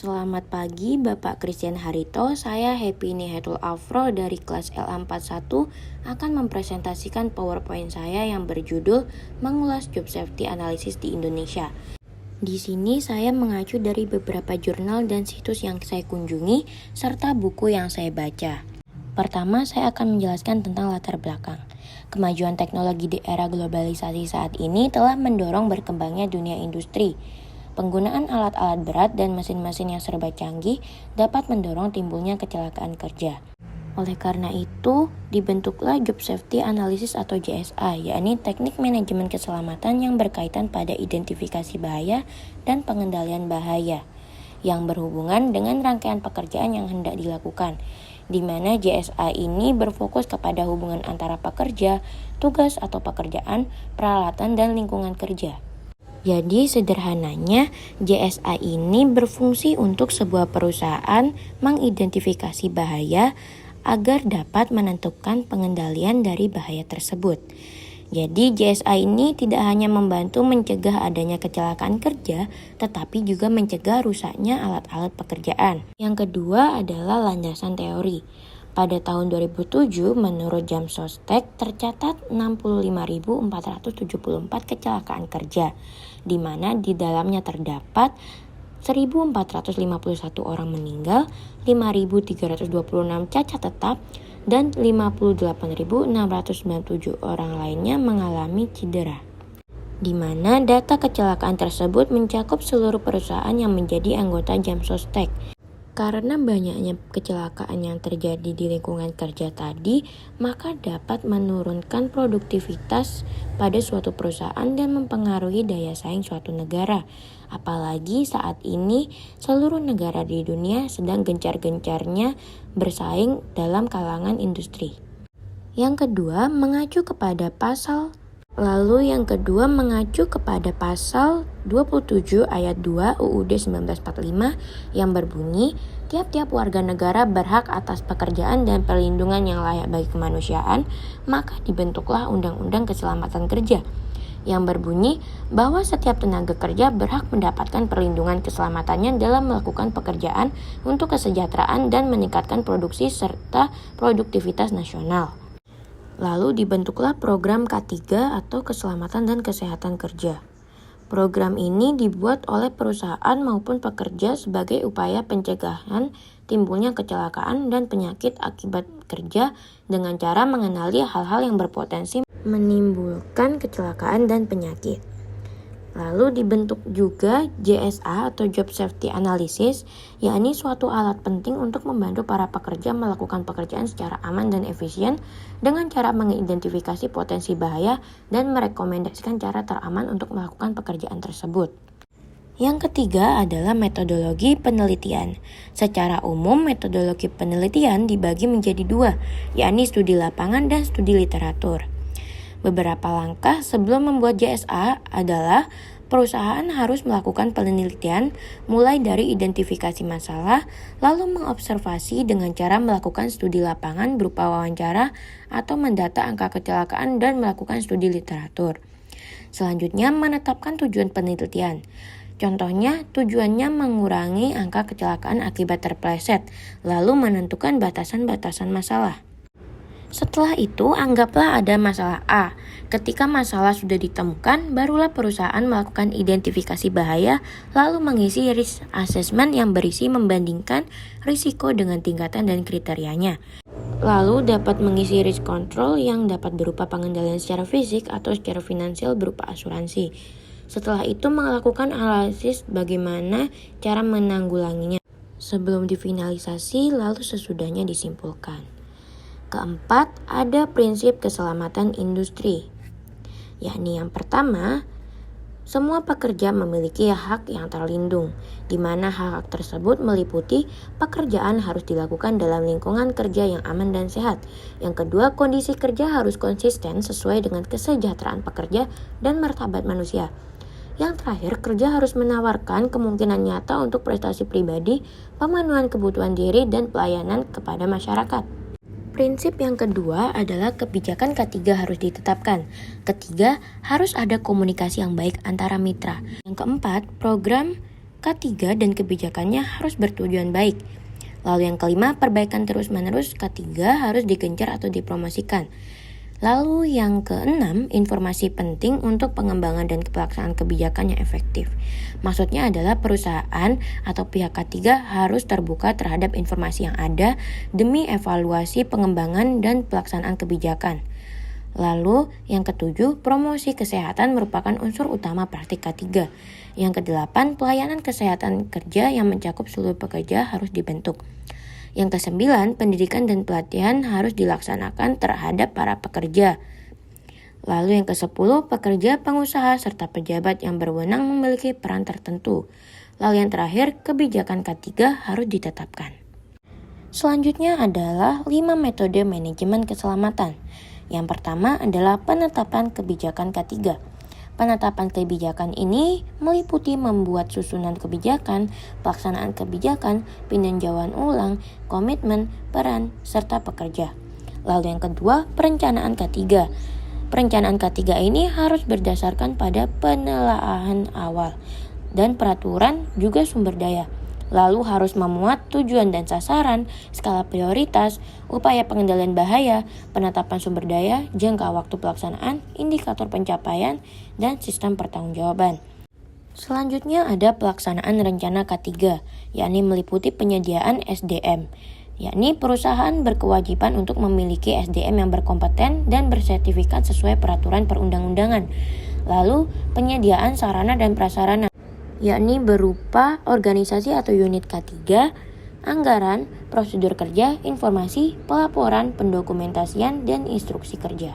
Selamat pagi Bapak Christian Harito, saya Happy Nihatul Afro dari kelas LA41 akan mempresentasikan PowerPoint saya yang berjudul Mengulas Job Safety Analysis di Indonesia. Di sini saya mengacu dari beberapa jurnal dan situs yang saya kunjungi serta buku yang saya baca. Pertama, saya akan menjelaskan tentang latar belakang. Kemajuan teknologi di era globalisasi saat ini telah mendorong berkembangnya dunia industri. Penggunaan alat-alat berat dan mesin-mesin yang serba canggih dapat mendorong timbulnya kecelakaan kerja. Oleh karena itu, dibentuklah Job Safety Analysis atau JSA, yakni teknik manajemen keselamatan yang berkaitan pada identifikasi bahaya dan pengendalian bahaya, yang berhubungan dengan rangkaian pekerjaan yang hendak dilakukan, di mana JSA ini berfokus kepada hubungan antara pekerja, tugas atau pekerjaan, peralatan, dan lingkungan kerja. Jadi sederhananya, JSA ini berfungsi untuk sebuah perusahaan mengidentifikasi bahaya agar dapat menentukan pengendalian dari bahaya tersebut. Jadi JSA ini tidak hanya membantu mencegah adanya kecelakaan kerja, tetapi juga mencegah rusaknya alat-alat pekerjaan. Yang kedua adalah landasan teori. Pada tahun 2007, menurut Jam Sostek, tercatat 65.474 kecelakaan kerja, di mana di dalamnya terdapat 1.451 orang meninggal, 5.326 cacat tetap, dan 58.697 orang lainnya mengalami cedera. Di mana data kecelakaan tersebut mencakup seluruh perusahaan yang menjadi anggota Jam Sostek. Karena banyaknya kecelakaan yang terjadi di lingkungan kerja tadi, maka dapat menurunkan produktivitas pada suatu perusahaan dan mempengaruhi daya saing suatu negara. Apalagi saat ini seluruh negara di dunia sedang gencar-gencarnya bersaing dalam kalangan industri. Yang kedua, mengacu kepada pasal 27 ayat 2 UUD 1945 yang berbunyi, tiap-tiap warga negara berhak atas pekerjaan dan perlindungan yang layak bagi kemanusiaan, maka dibentuklah Undang-Undang Keselamatan Kerja yang berbunyi bahwa setiap tenaga kerja berhak mendapatkan perlindungan keselamatannya dalam melakukan pekerjaan untuk kesejahteraan dan meningkatkan produksi serta produktivitas nasional. Lalu dibentuklah program K3 atau Keselamatan dan Kesehatan Kerja. Program ini dibuat oleh perusahaan maupun pekerja sebagai upaya pencegahan timbulnya kecelakaan dan penyakit akibat kerja dengan cara mengenali hal-hal yang berpotensi menimbulkan kecelakaan dan penyakit. Lalu dibentuk juga JSA atau Job Safety Analysis, yakni suatu alat penting untuk membantu para pekerja melakukan pekerjaan secara aman dan efisien dengan cara mengidentifikasi potensi bahaya dan merekomendasikan cara teraman untuk melakukan pekerjaan tersebut. Yang ketiga adalah metodologi penelitian. Secara umum, metodologi penelitian dibagi menjadi dua, yakni studi lapangan dan studi literatur. Beberapa langkah sebelum membuat JSA adalah perusahaan harus melakukan penelitian mulai dari identifikasi masalah, lalu mengobservasi dengan cara melakukan studi lapangan berupa wawancara atau mendata angka kecelakaan dan melakukan studi literatur. Selanjutnya menetapkan tujuan penelitian. Contohnya, tujuannya mengurangi angka kecelakaan akibat terpleset, lalu menentukan batasan-batasan masalah. Setelah itu, anggaplah ada masalah A. Ketika masalah sudah ditemukan, barulah perusahaan melakukan identifikasi bahaya, lalu mengisi risk assessment yang berisi membandingkan risiko dengan tingkatan dan kriterianya. Lalu dapat mengisi risk control yang dapat berupa pengendalian secara fisik atau secara finansial berupa asuransi. Setelah itu melakukan analisis bagaimana cara menanggulanginya sebelum difinalisasi, lalu sesudahnya disimpulkan. Keempat, ada prinsip keselamatan industri, yakni yang pertama, semua pekerja memiliki hak yang terlindung, di mana hak tersebut meliputi pekerjaan harus dilakukan dalam lingkungan kerja yang aman dan sehat. Yang kedua, kondisi kerja harus konsisten sesuai dengan kesejahteraan pekerja dan martabat manusia. Yang terakhir, kerja harus menawarkan kemungkinan nyata untuk prestasi pribadi, pemenuhan kebutuhan diri, dan pelayanan kepada masyarakat. Prinsip yang kedua adalah kebijakan K3 harus ditetapkan. Ketiga, harus ada komunikasi yang baik antara mitra. Yang keempat, program K3 dan kebijakannya harus bertujuan baik. Lalu yang kelima, perbaikan terus-menerus K3 harus digencar atau dipromosikan. Lalu yang keenam, informasi penting untuk pengembangan dan pelaksanaan kebijakan yang efektif. Maksudnya adalah perusahaan atau pihak ketiga harus terbuka terhadap informasi yang ada demi evaluasi pengembangan dan pelaksanaan kebijakan. Lalu yang ketujuh, promosi kesehatan merupakan unsur utama praktik K3. Yang kedelapan, pelayanan kesehatan kerja yang mencakup seluruh pekerja harus dibentuk. Yang kesembilan, pendidikan dan pelatihan harus dilaksanakan terhadap para pekerja. Lalu yang kesepuluh, pekerja, pengusaha, serta pejabat yang berwenang memiliki peran tertentu. Lalu yang terakhir, kebijakan K3 harus ditetapkan. Selanjutnya adalah 5 metode manajemen keselamatan. Yang pertama adalah penetapan kebijakan K3. Penetapan kebijakan ini meliputi membuat susunan kebijakan, pelaksanaan kebijakan, peninjauan ulang, komitmen, peran, serta pekerja. Lalu yang kedua, perencanaan K3. Perencanaan K3 ini harus berdasarkan pada penelaahan awal dan peraturan juga sumber daya. Lalu harus memuat tujuan dan sasaran, skala prioritas, upaya pengendalian bahaya, penetapan sumber daya, jangka waktu pelaksanaan, indikator pencapaian, dan sistem pertanggungjawaban. Selanjutnya ada pelaksanaan rencana K3, yakni meliputi penyediaan SDM, yakni perusahaan berkewajiban untuk memiliki SDM yang berkompeten dan bersertifikat sesuai peraturan perundang-undangan. Lalu penyediaan sarana dan prasarana, yakni berupa organisasi atau unit K3, anggaran, prosedur kerja, informasi, pelaporan, pendokumentasian, dan instruksi kerja.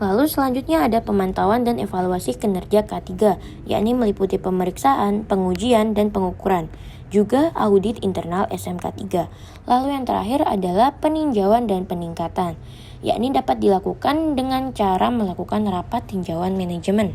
Lalu selanjutnya ada pemantauan dan evaluasi kinerja K3, yakni meliputi pemeriksaan, pengujian, dan pengukuran. Juga audit internal SMK3. Lalu yang terakhir adalah peninjauan dan peningkatan, yakni dapat dilakukan dengan cara melakukan rapat tinjauan manajemen.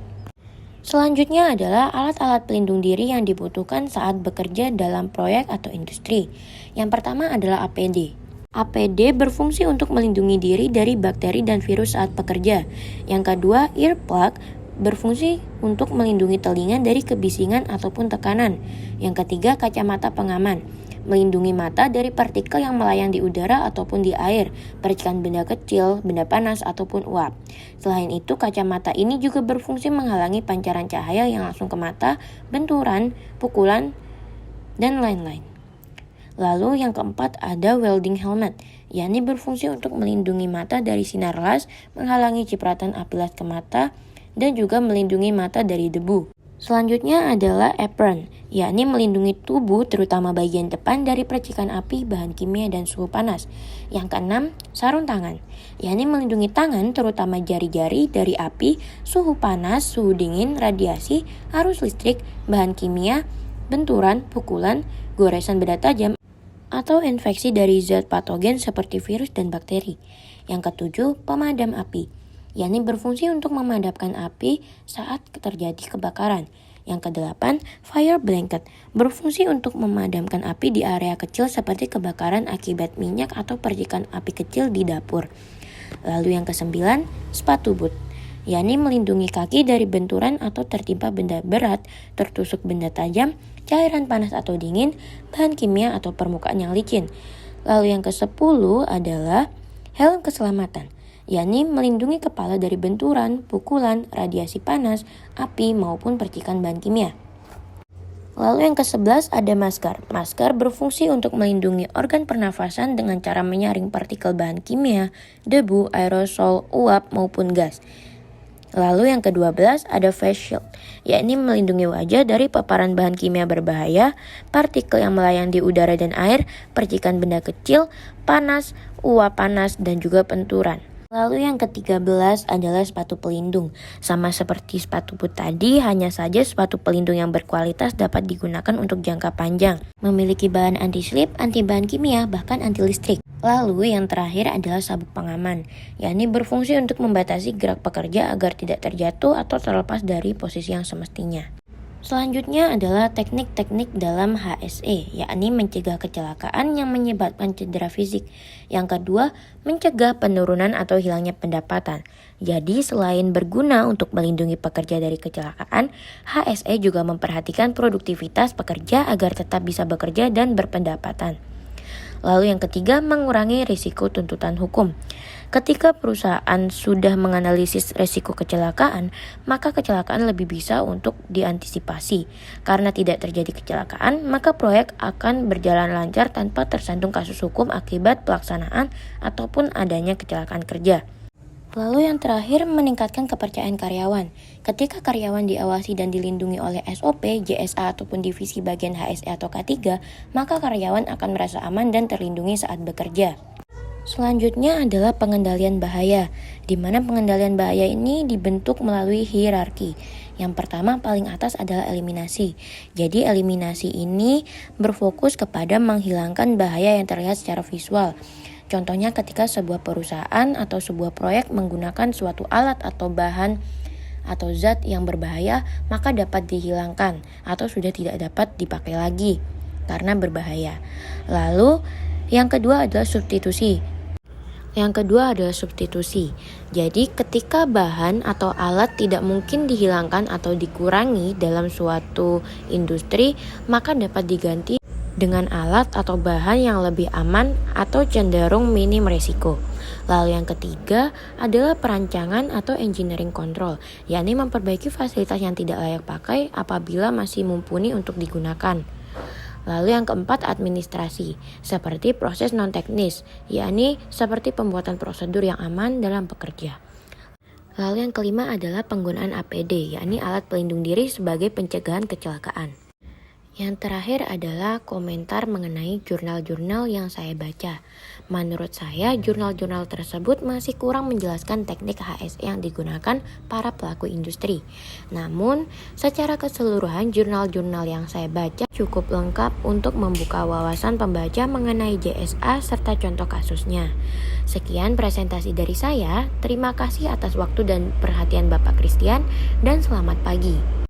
Selanjutnya adalah alat-alat pelindung diri yang dibutuhkan saat bekerja dalam proyek atau industri. Yang pertama adalah APD. APD berfungsi untuk melindungi diri dari bakteri dan virus saat bekerja. Yang kedua, earplug berfungsi untuk melindungi telinga dari kebisingan ataupun tekanan. Yang ketiga, kacamata pengaman, melindungi mata dari partikel yang melayang di udara ataupun di air, percikan benda kecil, benda panas, ataupun uap. Selain itu, kacamata ini juga berfungsi menghalangi pancaran cahaya yang langsung ke mata, benturan, pukulan, dan lain-lain. Lalu yang keempat ada welding helmet, yakni berfungsi untuk melindungi mata dari sinar las, menghalangi cipratan api las ke mata, dan juga melindungi mata dari debu. Selanjutnya adalah apron, yakni melindungi tubuh terutama bagian depan dari percikan api, bahan kimia, dan suhu panas. Yang keenam, sarung tangan, yakni melindungi tangan terutama jari-jari dari api, suhu panas, suhu dingin, radiasi, arus listrik, bahan kimia, benturan, pukulan, goresan benda tajam, atau infeksi dari zat patogen seperti virus dan bakteri. Yang ketujuh, pemadam api, yakni berfungsi untuk memadamkan api saat terjadi kebakaran. Yang kedelapan, fire blanket, berfungsi untuk memadamkan api di area kecil seperti kebakaran akibat minyak atau percikan api kecil di dapur. Lalu yang kesembilan, sepatu boot, yakni melindungi kaki dari benturan atau tertimpa benda berat, tertusuk benda tajam, cairan panas atau dingin, bahan kimia atau permukaan yang licin. Lalu yang ke-10 adalah helm keselamatan, yakni melindungi kepala dari benturan, pukulan, radiasi panas, api, maupun percikan bahan kimia. Lalu yang ke-11 ada masker. Masker berfungsi untuk melindungi organ pernafasan dengan cara menyaring partikel bahan kimia, debu, aerosol, uap, maupun gas. Lalu yang ke-12 ada face shield, yakni melindungi wajah dari paparan bahan kimia berbahaya, partikel yang melayang di udara dan air, percikan benda kecil, panas, uap panas, dan juga benturan. Lalu yang ke-13 adalah sepatu pelindung. Sama seperti sepatu boot tadi, hanya saja sepatu pelindung yang berkualitas dapat digunakan untuk jangka panjang. Memiliki bahan anti-slip, anti bahan kimia, bahkan anti listrik. Lalu yang terakhir adalah sabuk pengaman, yakni berfungsi untuk membatasi gerak pekerja agar tidak terjatuh atau terlepas dari posisi yang semestinya. Selanjutnya adalah teknik-teknik dalam HSE, yakni mencegah kecelakaan yang menyebabkan cedera fisik. Yang kedua, mencegah penurunan atau hilangnya pendapatan. Jadi, selain berguna untuk melindungi pekerja dari kecelakaan, HSE juga memperhatikan produktivitas pekerja agar tetap bisa bekerja dan berpendapatan. Lalu yang ketiga, mengurangi risiko tuntutan hukum. Ketika perusahaan sudah menganalisis risiko kecelakaan, maka kecelakaan lebih bisa untuk diantisipasi. Karena tidak terjadi kecelakaan, maka proyek akan berjalan lancar tanpa tersandung kasus hukum akibat pelaksanaan ataupun adanya kecelakaan kerja. Lalu yang terakhir, meningkatkan kepercayaan karyawan. Ketika karyawan diawasi dan dilindungi oleh SOP, JSA ataupun divisi bagian HSE atau K3, maka karyawan akan merasa aman dan terlindungi saat bekerja. Selanjutnya adalah pengendalian bahaya, di mana pengendalian bahaya ini dibentuk melalui hierarki. Yang pertama, paling atas adalah eliminasi. Jadi eliminasi ini berfokus kepada menghilangkan bahaya yang terlihat secara visual. Contohnya ketika sebuah perusahaan atau sebuah proyek menggunakan suatu alat atau bahan atau zat yang berbahaya, maka dapat dihilangkan atau sudah tidak dapat dipakai lagi karena berbahaya. Lalu yang kedua adalah substitusi. Jadi ketika bahan atau alat tidak mungkin dihilangkan atau dikurangi dalam suatu industri, maka dapat diganti dengan alat atau bahan yang lebih aman atau cenderung minim risiko. Lalu yang ketiga adalah perancangan atau engineering control, yakni memperbaiki fasilitas yang tidak layak pakai apabila masih mumpuni untuk digunakan. Lalu yang keempat, administrasi, seperti proses non-teknis, yakni seperti pembuatan prosedur yang aman dalam bekerja. Lalu yang kelima adalah penggunaan APD, yakni alat pelindung diri sebagai pencegahan kecelakaan. Yang terakhir adalah komentar mengenai jurnal-jurnal yang saya baca. Menurut saya, jurnal-jurnal tersebut masih kurang menjelaskan teknik HSE yang digunakan para pelaku industri. Namun, secara keseluruhan jurnal-jurnal yang saya baca cukup lengkap untuk membuka wawasan pembaca mengenai JSA serta contoh kasusnya. Sekian presentasi dari saya. Terima kasih atas waktu dan perhatian Bapak Christian dan selamat pagi.